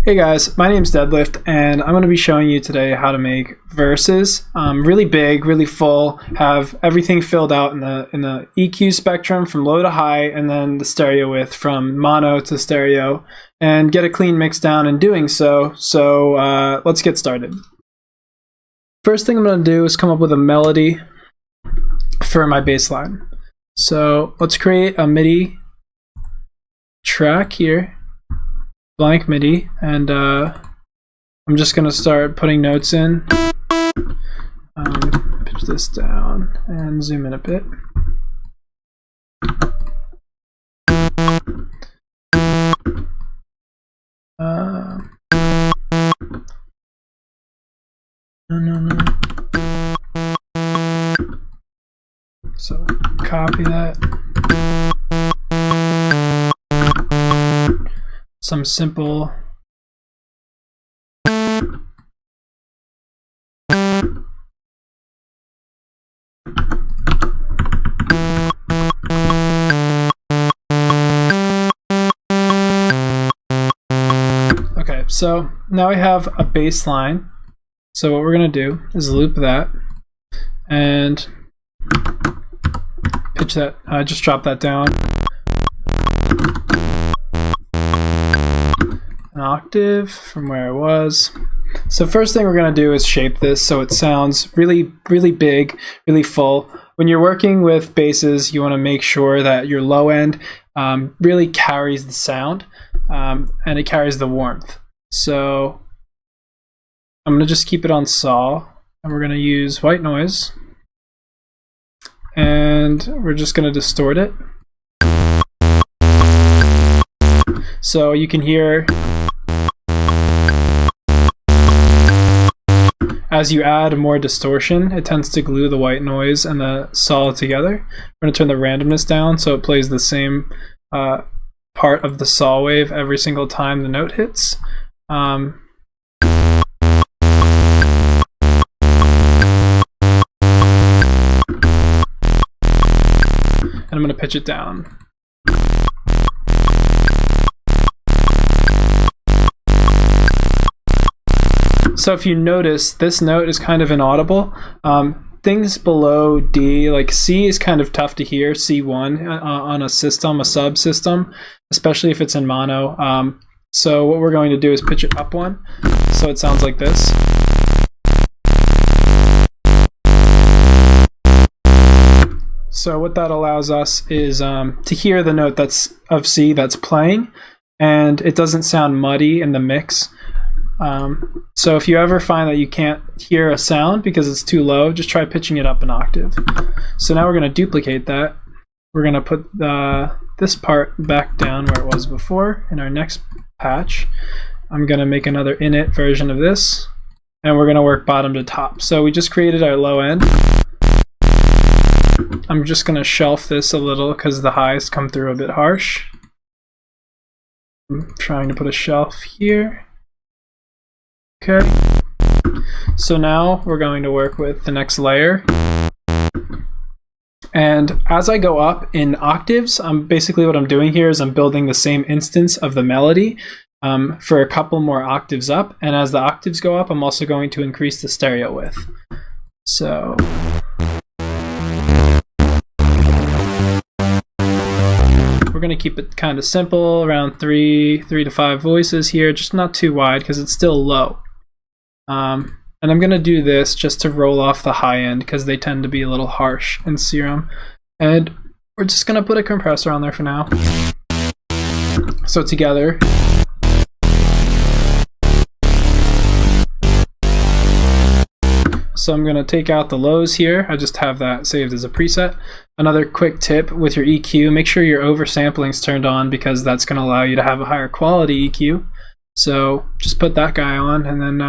Hey guys, my name's Deadlift, and I'm going to be showing you today how to make verses. Really big, really full, have everything filled out in the EQ spectrum from low to high, and then the stereo width from mono to stereo, and get a clean mix down in doing so. So let's get started. First thing I'm going to do is come up with a melody for my bass line. So let's create a MIDI track here. Blank MIDI, and I'm just gonna start putting notes in. Pitch this down and zoom in a bit. No. So copy that. Some simple okay, so now we have a bass line. So what we're gonna do is loop that and pitch that, just drop that down an octave from where it was. So first thing we're going to do is shape this so it sounds really big, really full. When you're working with basses, you want to make sure that your low end really carries the sound and it carries the warmth. So I'm going to just keep it on saw, and we're going to use white noise, and we're just going to distort it. So you can hear as you add more distortion, it tends to glue the white noise and the saw together. We're going to turn the randomness down so it plays the same part of the saw wave every single time the note hits. And I'm going to pitch it down. So if you notice, this note is kind of inaudible. Things below D, like C, is kind of tough to hear, C1 on a system, a subsystem, especially if it's in mono. So what we're going to do is pitch it up one, so it sounds like this. So what that allows us is to hear the note that's of C that's playing, and it doesn't sound muddy in the mix. So if you ever find that you can't hear a sound because it's too low, just try pitching it up an octave. So now we're going to duplicate that. We're going to put this part back down where it was before in our next patch. I'm going to make another init version of this, and we're going to work bottom to top. So we just created our low end. I'm just going to shelf this a little because the highs come through a bit harsh. I'm trying to put a shelf here. Okay, so now we're going to work with the next layer. And as I go up in octaves, basically what I'm doing here is I'm building the same instance of the melody for a couple more octaves up. And as the octaves go up, I'm also going to increase the stereo width. So we're going to keep it kind of simple, around three to five voices here, just not too wide because it's still low. And I'm going to do this just to roll off the high end because they tend to be a little harsh in Serum. And we're just going to put a compressor on there for now. So together. So I'm going to take out the lows here. I just have that saved as a preset. Another quick tip with your EQ, make sure your oversampling is turned on because that's going to allow you to have a higher quality EQ. So just put that guy on and then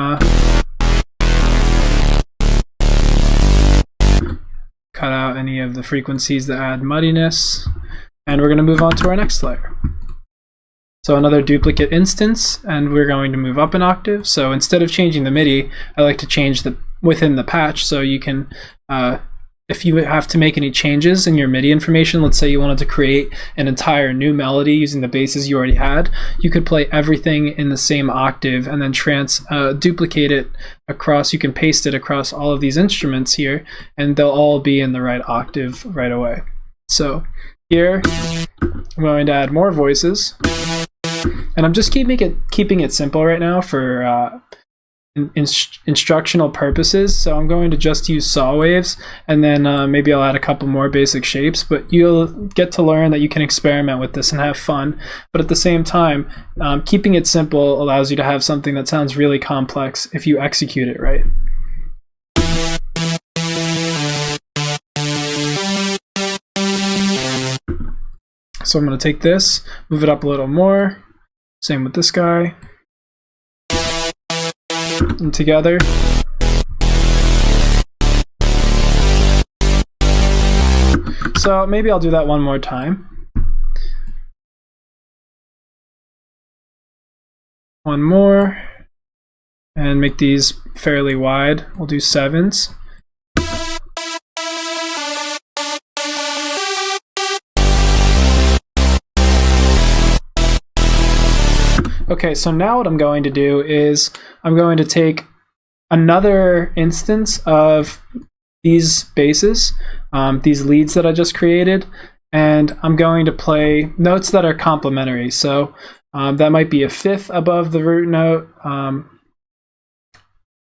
cut out any of the frequencies that add muddiness. And we're going to move on to our next layer. So another duplicate instance, and we're going to move up an octave. So instead of changing the MIDI, I like to change the within the patch so you can if you have to make any changes in your MIDI information, let's say you wanted to create an entire new melody using the basses you already had, you could play everything in the same octave and then duplicate it across. You can paste it across all of these instruments here, and they'll all be in the right octave right away. So here, I'm going to add more voices, and I'm just keeping it simple right now for instructional purposes. So I'm going to just use saw waves, and then maybe I'll add a couple more basic shapes, but you'll get to learn that you can experiment with this and have fun. But at the same time, keeping it simple allows you to have something that sounds really complex if you execute it right. So I'm going to take this, move it up a little more, same with this guy, and together. So maybe I'll do that one more time. One more, and make these fairly wide. We'll do 7s. Okay, so now what I'm going to do is I'm going to take another instance of these basses, these leads that I just created, and I'm going to play notes that are complementary. So that might be a fifth above the root note.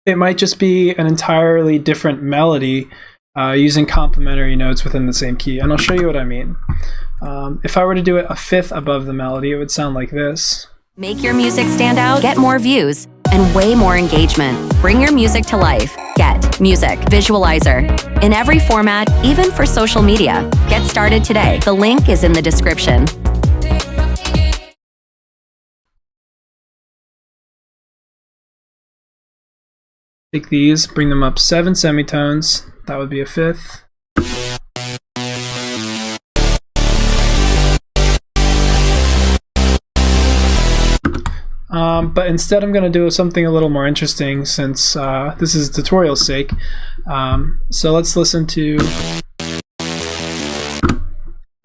It might just be an entirely different melody using complementary notes within the same key, and I'll show you what I mean. If I were to do it a fifth above the melody, it would sound like this. Make your music stand out, get more views, and way more engagement. Bring your music to life. Get Music Visualizer. In every format, even for social media. Get started today. The link is in the description. Take these, bring them up 7 semitones. That would be a fifth. But instead I'm going to do something a little more interesting, since this is tutorial's sake. So let's listen to...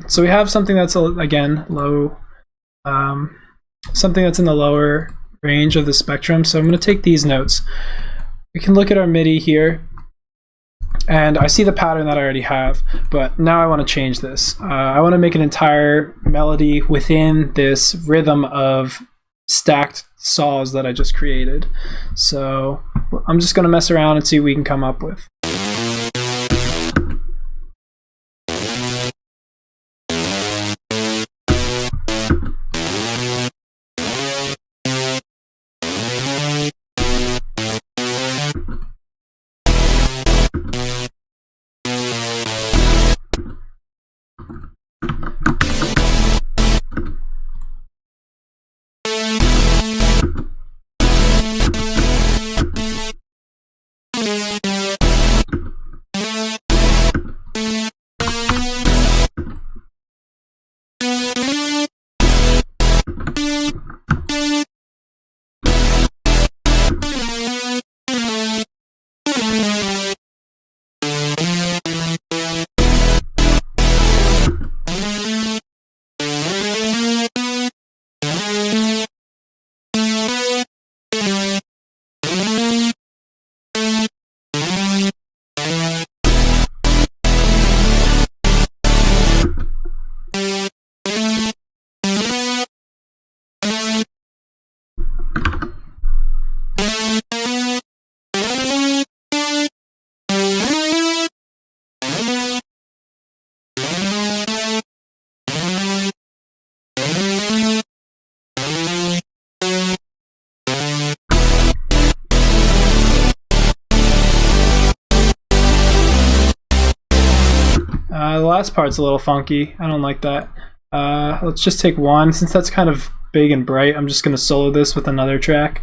So we have something that's, again, low, something that's in the lower range of the spectrum. So I'm going to take these notes. We can look at our MIDI here, and I see the pattern that I already have, but now I want to change this. I want to make an entire melody within this rhythm of stacked saws that I just created. So I'm just going to mess around and see what we can come up with. The last part's a little funky. I don't like that. Let's just take one. Since that's kind of big and bright, I'm just going to solo this with another track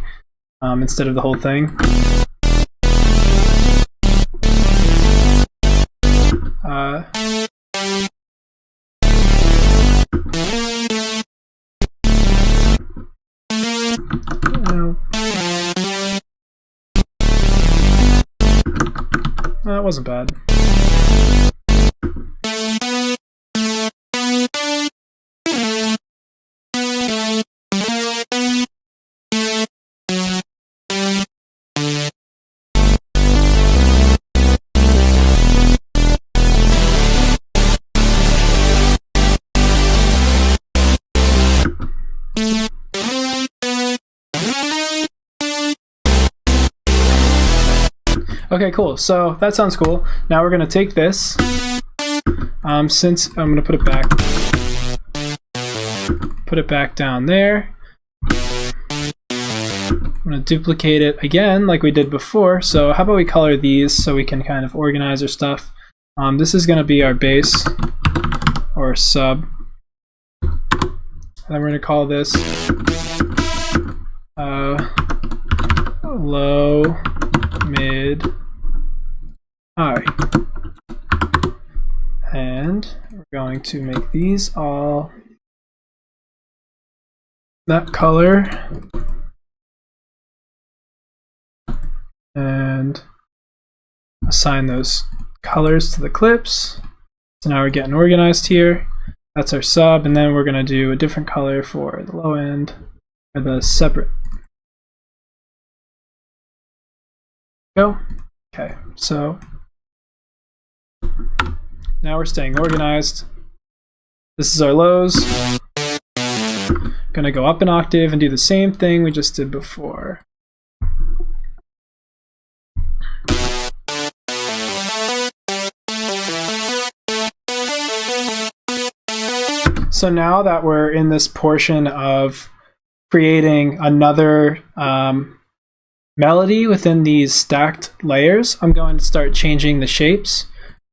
instead of the whole thing. That wasn't bad. Okay, cool. So that sounds cool. Now we're gonna take this. Since I'm gonna put it back down there. I'm gonna duplicate it again like we did before. So how about we color these so we can kind of organize our stuff. This is gonna be our bass or sub. And then we're gonna call this low, mid, high. And we're going to make these all that color. And assign those colors to the clips. So now we're getting organized here. That's our sub, and then we're gonna do a different color for the low end, or the separate. Go. Okay, so now we're staying organized. This is our lows. Gonna go up an octave and do the same thing we just did before. So now that we're in this portion of creating another melody within these stacked layers, I'm going to start changing the shapes.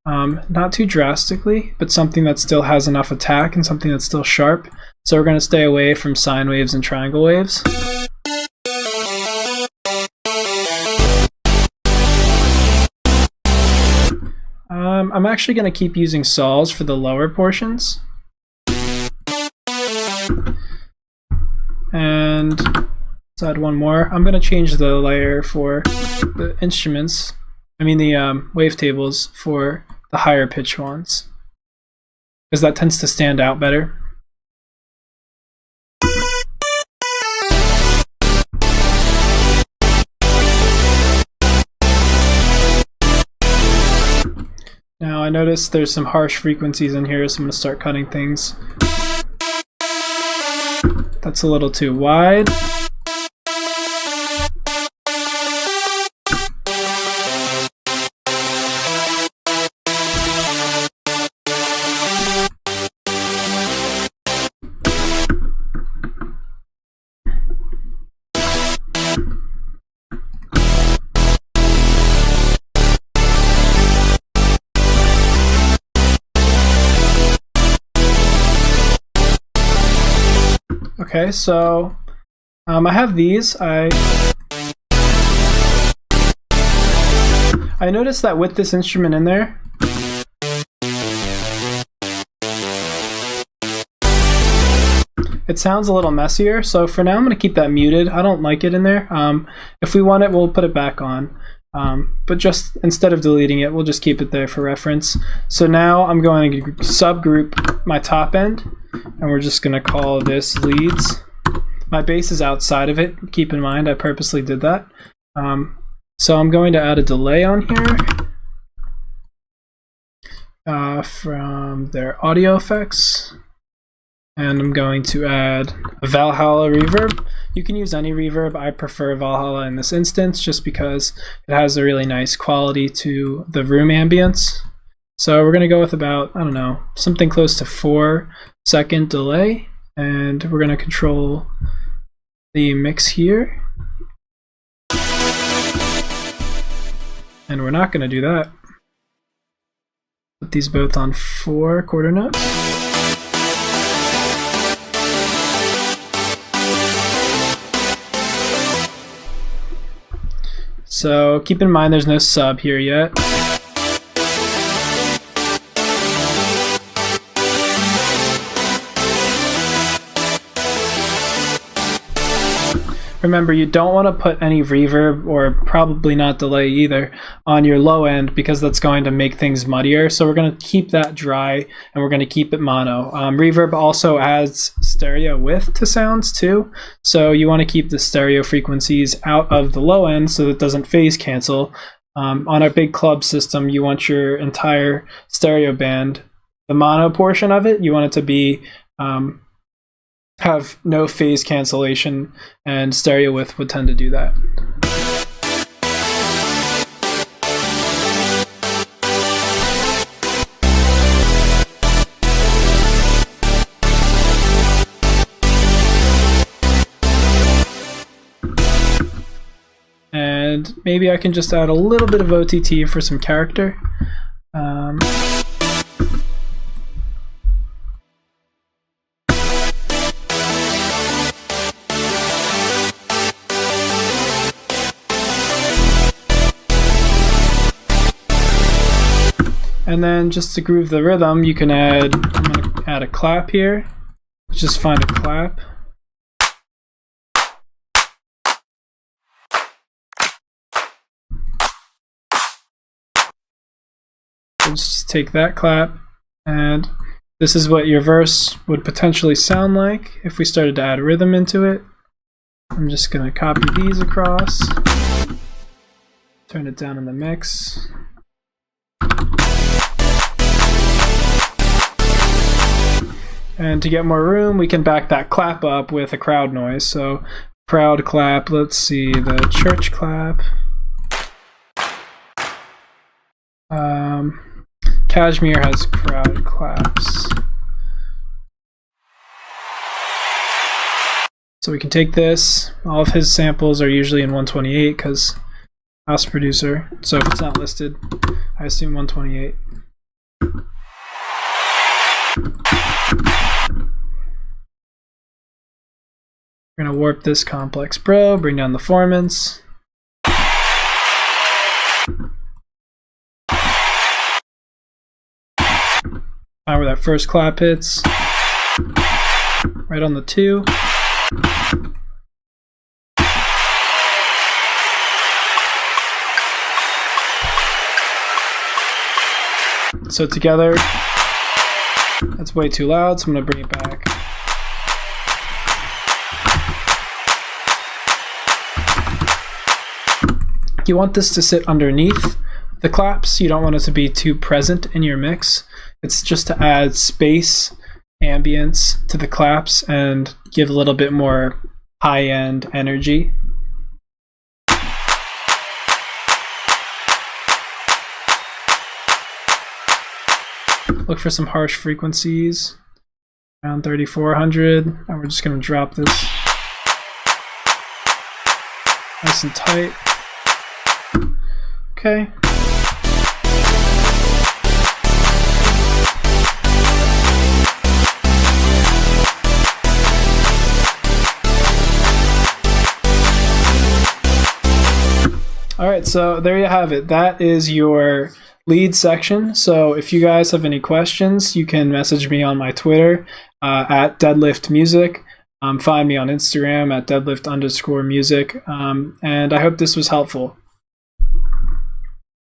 Not too drastically, but something that still has enough attack and something that's still sharp. So we're going to stay away from sine waves and triangle waves. I'm actually going to keep using sols for the lower portions. And let's add one more. I'm going to change the layer for the instruments, the wavetables for the higher pitch ones, because that tends to stand out better. Now I notice there's some harsh frequencies in here, so I'm going to start cutting things. That's a little too wide. Okay, so I have these. I noticed that with this instrument in there, it sounds a little messier. So for now, I'm going to keep that muted. I don't like it in there. If we want it, we'll put it back on. But just instead of deleting it, we'll just keep it there for reference. So now I'm going to subgroup my top end, and we're just going to call this leads. My bass is outside of it. Keep in mind, I purposely did that. So I'm going to add a delay on here from their audio effects. And I'm going to add a Valhalla reverb. You can use any reverb. I prefer Valhalla in this instance just because it has a really nice quality to the room ambience. So we're going to go with about, I don't know, something close to 4-second delay. And we're going to control the mix here. And we're not going to do that. Put these both on 4 quarter notes. So keep in mind there's no sub here yet. Remember, you don't want to put any reverb, or probably not delay either, on your low end because that's going to make things muddier. So we're going to keep that dry and we're going to keep it mono. Reverb also adds stereo width to sounds too. So you want to keep the stereo frequencies out of the low end so that it doesn't phase cancel. On a big club system, you want your entire stereo band, the mono portion of it, you want it to be have no phase cancellation, and stereo width would tend to do that. and maybe I can just add a little bit of OTT for some character. And then just to groove the rhythm, you can add, I'm going to add a clap here. Just find a clap. Let's just take that clap, and this is what your verse would potentially sound like if we started to add rhythm into it. I'm just going to copy these across, turn it down in the mix. And to get more room, we can back that clap up with a crowd noise. So crowd clap, let's see, the church clap. Kashmir has crowd claps. So we can take this. All of his samples are usually in 128 because house producer. So if it's not listed, I assume 128. We're going to warp this complex pro, bring down the formants. Now where that first clap hits, right on the 2. So together, that's way too loud, so I'm going to bring it back. You want this to sit underneath the claps. You don't want it to be too present in your mix. It's just to add space, ambience to the claps and give a little bit more high-end energy. Look for some harsh frequencies around 3400, and we're just going to drop this nice and tight. Okay. Alright, so there you have it. That is your lead section. So if you guys have any questions, you can message me on my Twitter at Deadlyft Music. Find me on Instagram at Deadlyft_music. And I hope this was helpful.